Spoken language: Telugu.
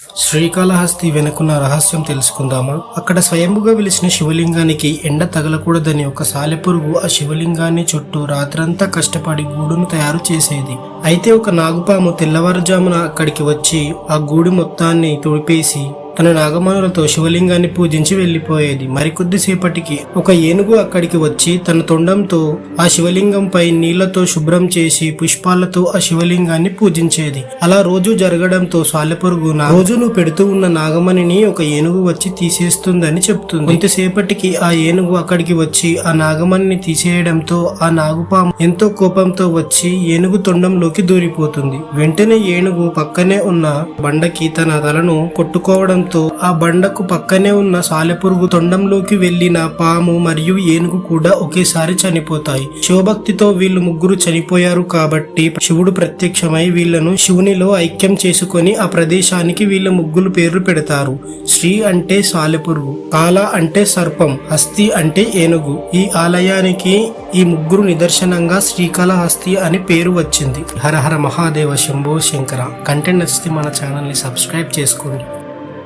శ్రీకాళహస్తి వెనుకున్న రహస్యం తెలుసుకుందామా? అక్కడ స్వయంభుగా వెలిసిన శివలింగానికి ఎండ తగలకూడదని ఒక సాలెపురుగు ఆ శివలింగాన్ని చుట్టూ రాత్రంతా కష్టపడి గూడును తయారు చేసేది. అయితే ఒక నాగుపాము తెల్లవారుజామున అక్కడికి వచ్చి ఆ గూడు మొత్తాన్ని తుడిపేసి తన నాగమణులతో శివలింగాన్ని పూజించి వెళ్లిపోయేది. మరికొద్దిసేపటికి ఒక ఏనుగు అక్కడికి వచ్చి తన తొండంతో ఆ శివలింగంపై నీళ్లతో శుభ్రం చేసి పుష్పాలతో ఆ శివలింగాన్ని పూజించేది. అలా రోజు జరగడంతో సాలెపురుగు రోజు నువ్వు పెడుతూ ఉన్న నాగమణిని ఒక ఏనుగు వచ్చి తీసేస్తుందని చెప్తుంది. కొంతసేపటికి ఆ ఏనుగు అక్కడికి వచ్చి ఆ నాగమణిని తీసేయడంతో ఆ నాగుపాము ఎంతో కోపంతో వచ్చి ఏనుగు తొండంలోకి దూరిపోతుంది. వెంటనే ఏనుగు పక్కనే ఉన్న బండకి తన తలను కొట్టుకోవడం ఆ బండకు పక్కనే ఉన్న సాలెపురుగు తొండంలోకి వెళ్లిన పాము మరియు ఏనుగు కూడా ఒకేసారి చనిపోతాయి. శివభక్తితో వీళ్ళు ముగ్గురు చనిపోయారు కాబట్టి శివుడు ప్రత్యక్షమై వీళ్లను శివునిలో ఐక్యం చేసుకొని ఆ ప్రదేశానికి వీళ్ళ ముగ్గురు పేర్లు పెడతారు. శ్రీ అంటే సాలెపురుగు, కాల అంటే సర్పం, హస్తి అంటే ఏనుగు. ఈ ఆలయానికి ఈ ముగ్గురు నిదర్శనంగా శ్రీకాళహస్తి అని పేరు వచ్చింది. హర హర మహాదేవ శంభో శంకర. కంటెంట్ నచ్చితే మన ఛానల్ ని సబ్స్క్రైబ్ చేసుకోండి.